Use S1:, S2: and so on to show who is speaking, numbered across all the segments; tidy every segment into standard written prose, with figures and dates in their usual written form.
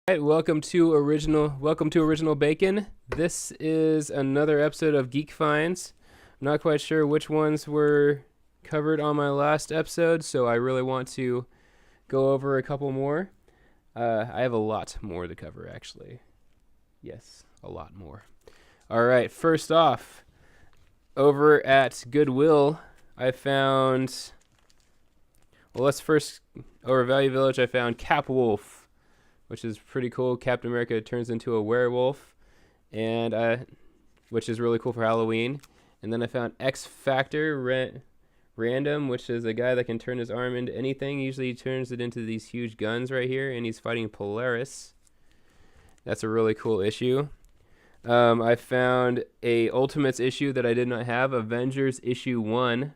S1: Right, welcome to Original Bacon. This is another episode of Geek Finds. I'm not quite sure which ones were covered on my last episode, so I really want to go over a couple more. I have a lot more to cover, actually. Yes, a lot more. All right, first off, over at Goodwill, I found... Well, let's first... Over Value Village, I found Cap Wolf, which is pretty cool. Captain America turns into a werewolf, and which is really cool for Halloween. And then I found X Factor Random, which is a guy that can turn his arm into anything. Usually he turns it into these huge guns right here, and he's fighting Polaris. That's a really cool issue. I found a Ultimates issue that I did not have, Avengers issue 1.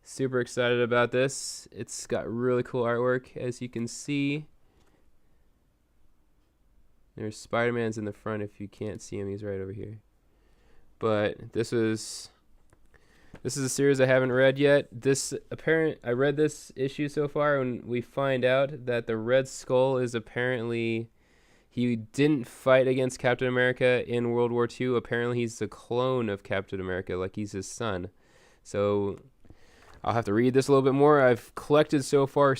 S1: Super excited about this. It's got really cool artwork, as you can see. There's Spider-Man's in the front. If you can't see him, he's right over here. But this is a series I haven't read yet. I read this issue so far, and we find out that the Red Skull is apparently, he didn't fight against Captain America in World War II. Apparently he's a clone of Captain America, like he's his son. So I'll have to read this a little bit more. I've collected so far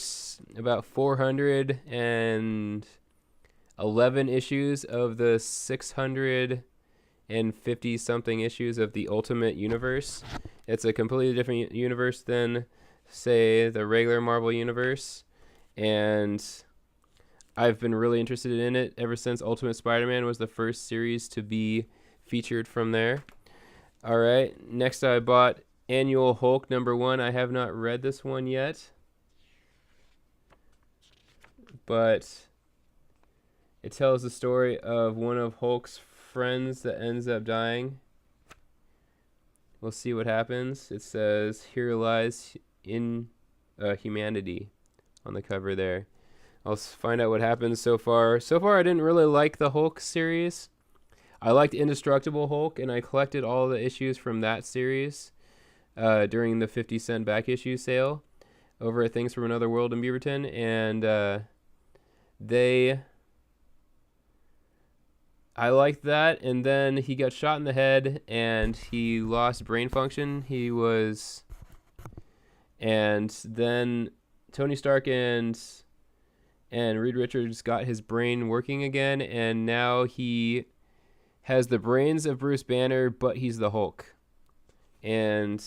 S1: about 411 issues of the 650 something issues of the Ultimate Universe. It's a completely different universe than, say, the regular Marvel Universe, and I've been really interested in it ever since Ultimate Spider-Man was the first series to be featured from there. Alright, next I bought Annual Hulk #1. I have not read this one yet, but it tells the story of one of Hulk's friends that ends up dying. We'll see what happens. It says, "Here lies in humanity" on the cover there. I'll find out what happens so far. So far, I didn't really like the Hulk series. I liked Indestructible Hulk, and I collected all the issues from that series during the 50-cent back issue sale over at Things from Another World in Beaverton, and I liked that, and then he got shot in the head, and he lost brain function. And then Tony Stark and Reed Richards got his brain working again, and now he has the brains of Bruce Banner, but he's the Hulk. And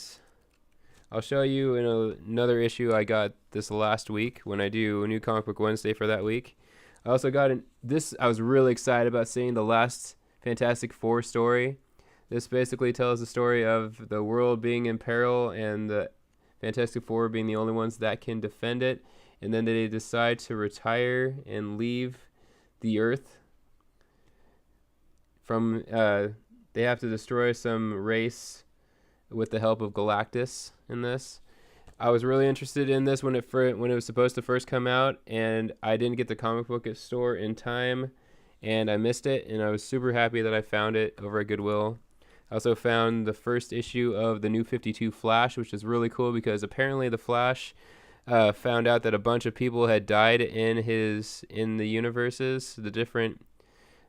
S1: I'll show you in another issue I got this last week when I do a new Comic Book Wednesday for that week. I also got I was really excited about seeing the last Fantastic Four story. This basically tells the story of the world being in peril and the Fantastic Four being the only ones that can defend it. And then they decide to retire and leave the Earth. They have to destroy some race with the help of Galactus in this. I was really interested in this when it was supposed to first come out, and I didn't get the comic book store in time, and I missed it, and I was super happy that I found it over at Goodwill. I also found the first issue of the New 52 Flash, which is really cool because apparently the Flash found out that a bunch of people had died in the universes, the different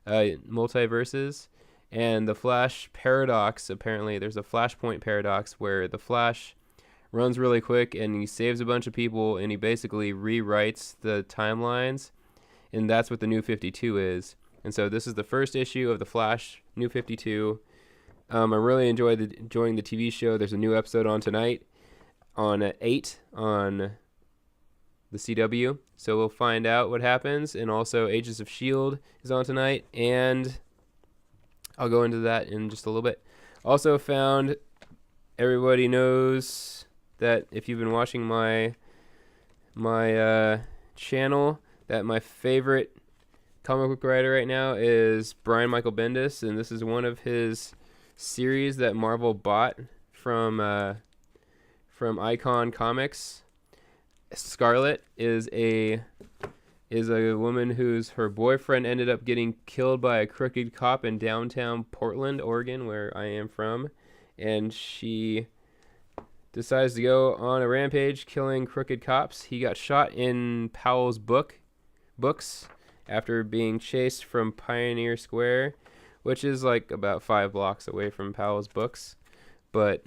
S1: multiverses, and the Flash paradox, apparently there's a Flashpoint paradox where the Flash runs really quick and he saves a bunch of people and he basically rewrites the timelines, and that's what the New 52 is. And so this is the first issue of the Flash New 52. I really enjoying the TV show. There's a new episode on tonight on 8 on the CW, so we'll find out what happens. And also Agents of S.H.I.E.L.D. is on tonight, and I'll go into that in just a little bit. Also found, everybody knows that if you've been watching my channel, that my favorite comic book writer right now is Brian Michael Bendis, and this is one of his series that Marvel bought from Icon Comics. Scarlet is a woman her boyfriend ended up getting killed by a crooked cop in downtown Portland, Oregon, where I am from, and she decides to go on a rampage killing crooked cops. He got shot in Powell's books, after being chased from Pioneer Square, which is like about 5 blocks away from Powell's Books. But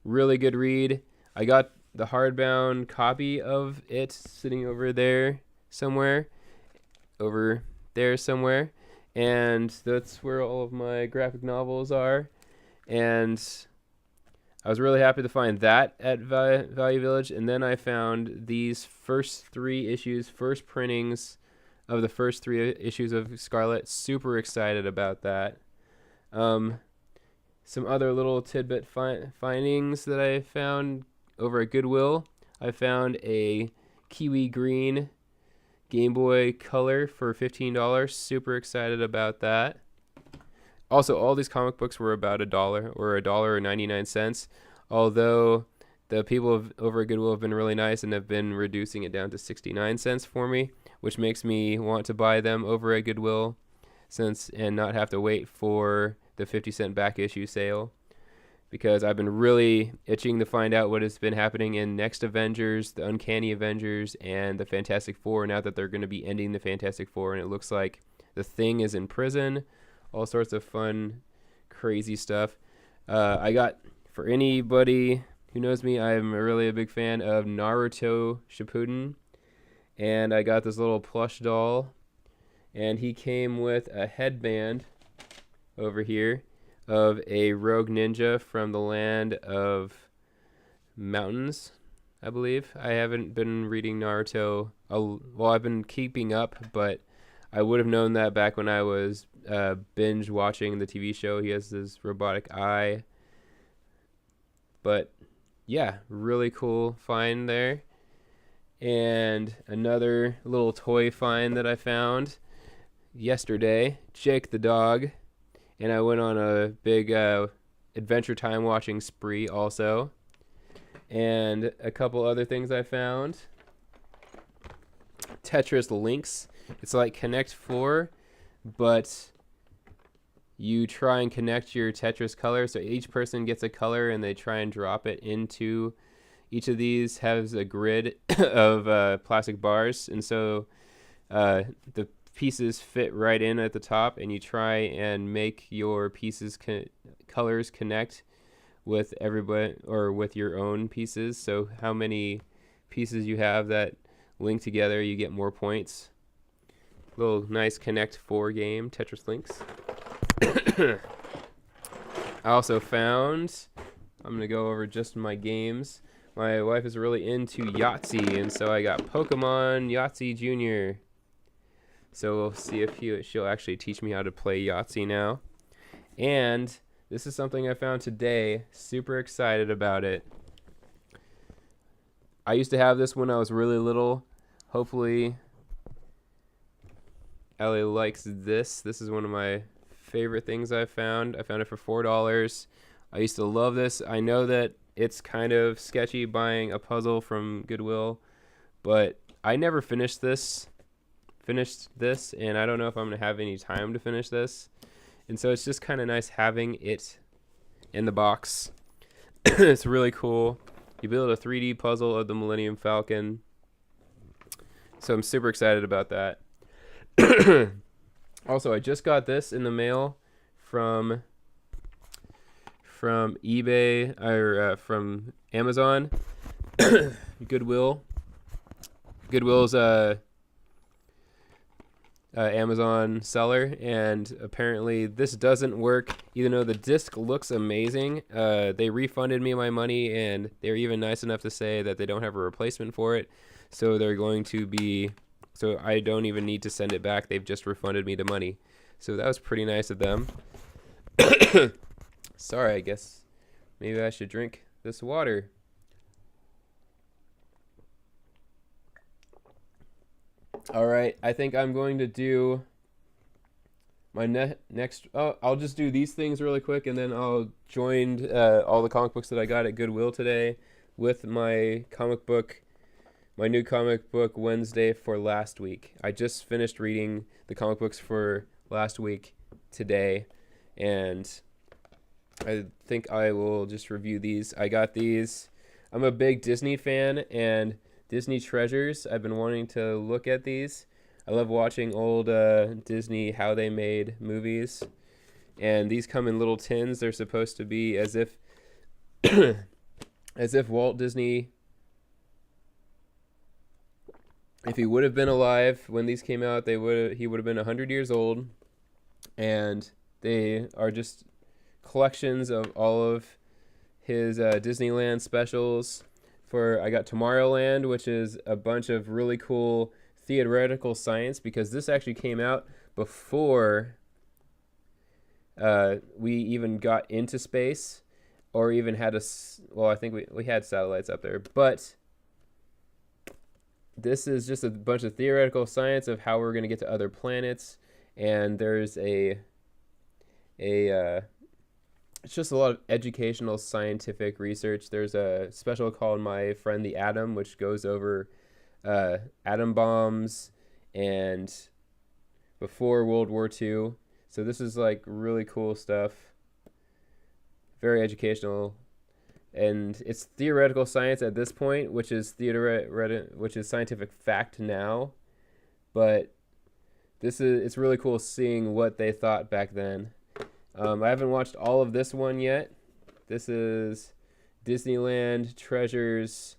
S1: really good read. I got the hardbound copy of it sitting over there somewhere. And that's where all of my graphic novels are. And I was really happy to find that at Value Village. And then I found these first 3 issues, first printings of the first 3 issues of Scarlet. Super excited about that. Some other little tidbit findings that I found over at Goodwill. I found a kiwi green Game Boy Color for $15. Super excited about that. Also, all these comic books were about $1 or $1.99. Although the people over at Goodwill have been really nice and have been reducing it down to 69 cents for me, which makes me want to buy them over at Goodwill and not have to wait for the 50-cent back issue sale, because I've been really itching to find out what has been happening in Next Avengers, the Uncanny Avengers, and the Fantastic Four, now that they're going to be ending the Fantastic Four, and it looks like the Thing is in prison. All sorts of fun, crazy stuff. I got, for anybody who knows me, I'm really a big fan of Naruto Shippuden, and I got this little plush doll, and he came with a headband over here of a rogue ninja from the land of mountains, I believe. I haven't been reading Naruto. Well, I've been keeping up, but I would have known that back when I was binge watching the TV show. He has this robotic eye. But yeah, really cool find there. And another little toy find that I found yesterday, Jake the dog. And I went on a big Adventure Time watching spree also. And a couple other things I found. Tetris Links. It's like Connect 4, but you try and connect your Tetris colors. So each person gets a color and they try and drop it into each of these. Has a grid of plastic bars. And so the pieces fit right in at the top, and you try and make your pieces colors connect with everybody or with your own pieces. So how many pieces you have that link together, you get more points. Little nice Connect 4 game, Tetris Links. I also found, I'm going to go over just my games. My wife is really into Yahtzee, and so I got Pokemon Yahtzee Jr. So we'll see if she'll actually teach me how to play Yahtzee now. And this is something I found today. Super excited about it. I used to have this when I was really little. Hopefully Ellie likes this. This is one of my favorite things I found. I found it for $4. I used to love this. I know that it's kind of sketchy buying a puzzle from Goodwill, but I never finished this, and I don't know if I'm going to have any time to finish this. And so it's just kind of nice having it in the box. It's really cool. You build a 3D puzzle of the Millennium Falcon. So I'm super excited about that. Also, I just got this in the mail from eBay or from Amazon. Goodwill. Goodwill's Amazon seller, and apparently this doesn't work even though the disc looks amazing. They refunded me my money, and they're even nice enough to say that they don't have a replacement for it, so I don't even need to send it back. They've just refunded me the money, so that was pretty nice of them. Sorry, I guess maybe I should drink this water. All right, I think I'm going to do my next. Oh, I'll just do these things really quick, and then I'll join all the comic books that I got at Goodwill today with my new comic book Wednesday for last week. I just finished reading the comic books for last week today, and I think I will just review these. I got these. I'm a big Disney fan, and Disney Treasures. I've been wanting to look at these. I love watching old Disney how they made movies, and these come in little tins. They're supposed to be as if as if Walt Disney, if he would have been alive when these came out, he would have been 100 years old, and they are just collections of all of his Disneyland specials. I got Tomorrowland, which is a bunch of really cool theoretical science, because this actually came out before we even got into space, or even had I think we had satellites up there, but this is just a bunch of theoretical science of how we're going to get to other planets, and there's it's just a lot of educational scientific research. There's a special called My Friend the Atom, which goes over atom bombs and before World War II. So this is like really cool stuff. Very educational. And it's theoretical science at this point, which is scientific fact now. But it's really cool seeing what they thought back then. I haven't watched all of this one yet. This is Disneyland Treasures,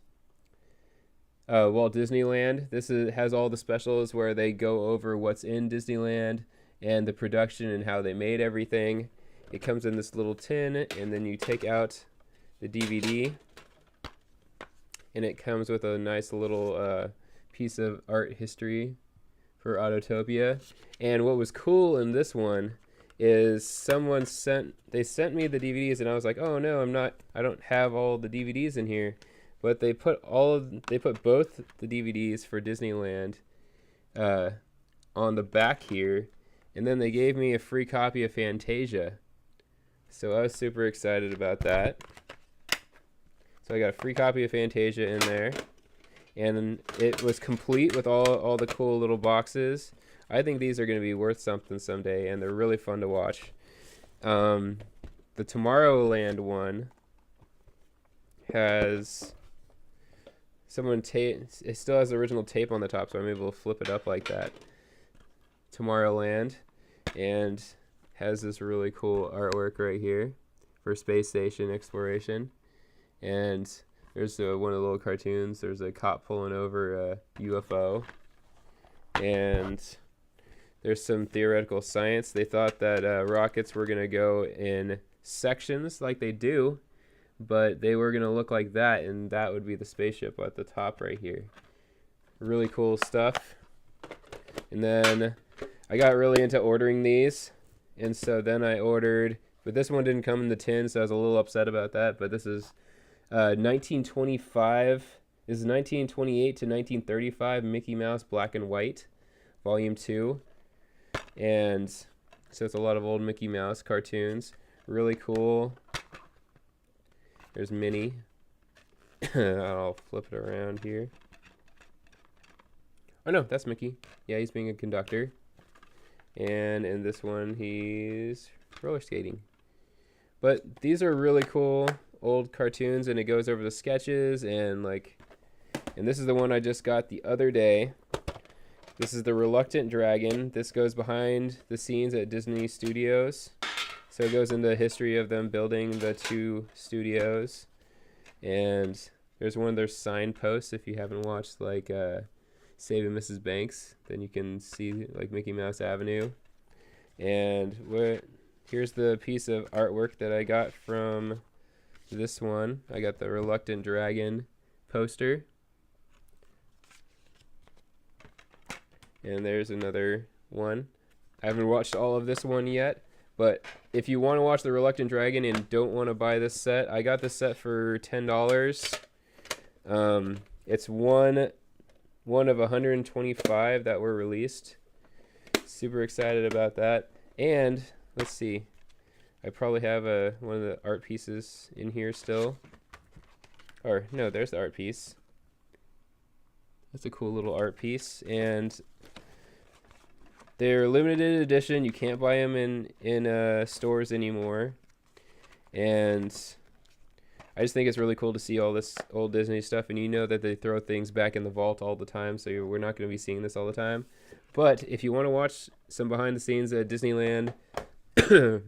S1: Walt Disneyland. Has all the specials where they go over what's in Disneyland and the production and how they made everything. It comes in this little tin, and then you take out the DVD, and it comes with a nice little piece of art history for Autotopia. And what was cool in this one is they sent me the DVDs, and I was like, oh no, I don't have all the DVDs in here. But they put both the DVDs for Disneyland on the back here, and then they gave me a free copy of Fantasia. So I was super excited about that. So I got a free copy of Fantasia in there, and it was complete with all the cool little boxes. I think these are going to be worth something someday, and they're really fun to watch. The Tomorrowland one has it still has the original tape on the top, so I'm able to flip it up like that. Tomorrowland, and has this really cool artwork right here for space station exploration. And there's one of the little cartoons. There's a cop pulling over a UFO, and there's some theoretical science. They thought that rockets were going to go in sections like they do, but they were going to look like that, and that would be the spaceship at the top right here. Really cool stuff. And then I got really into ordering these, and so then I ordered, but this one didn't come in the tin, so I was a little upset about that. But this is 1925. This is 1928 to 1935 Mickey Mouse Black and White, Volume 2. And so it's a lot of old Mickey Mouse cartoons. Really cool. There's Minnie. I'll flip it around here. Oh no, that's Mickey. Yeah, he's being a conductor. And in this one, he's roller skating. But these are really cool old cartoons, and it goes over the sketches, and this is the one I just got the other day. This is the Reluctant Dragon. This goes behind the scenes at Disney Studios. So it goes into the history of them building the two studios. And there's one of their signposts. If you haven't watched Saving Mrs. Banks, then you can see Mickey Mouse Avenue. And here's the piece of artwork that I got from this one. I got the Reluctant Dragon poster. And there's another one. I haven't watched all of this one yet, but if you want to watch the Reluctant Dragon and don't want to buy this set, I got this set for $10. It's one of 125 that were released. Super excited about that. And let's see, I probably have one of the art pieces in here still. Or no, there's the art piece. That's a cool little art piece, and they're limited edition. You can't buy them in stores anymore. And I just think it's really cool to see all this old Disney stuff, and you know that they throw things back in the vault all the time, so we're not going to be seeing this all the time. But if you want to watch some behind the scenes at Disneyland, The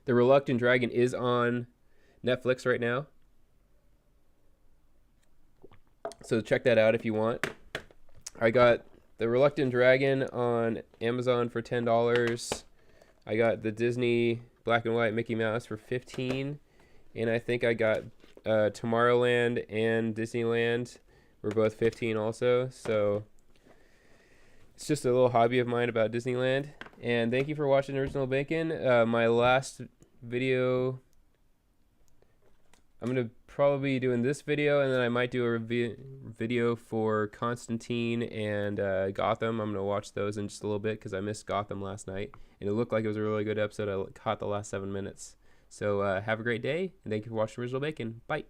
S1: Reluctant Dragon is on Netflix right now. So check that out if you want. I got The Reluctant Dragon on Amazon for $10. I got the Disney Black and White Mickey Mouse for $15. And I think I got Tomorrowland and Disneyland were both $15 also. So it's just a little hobby of mine about Disneyland. And thank you for watching Original Bacon. My last video, I'm going to probably be doing this video, and then I might do a video for Constantine and Gotham. I'm going to watch those in just a little bit because I missed Gotham last night. And it looked like it was a really good episode. I caught the last 7 minutes. So have a great day, and thank you for watching Original Bacon. Bye.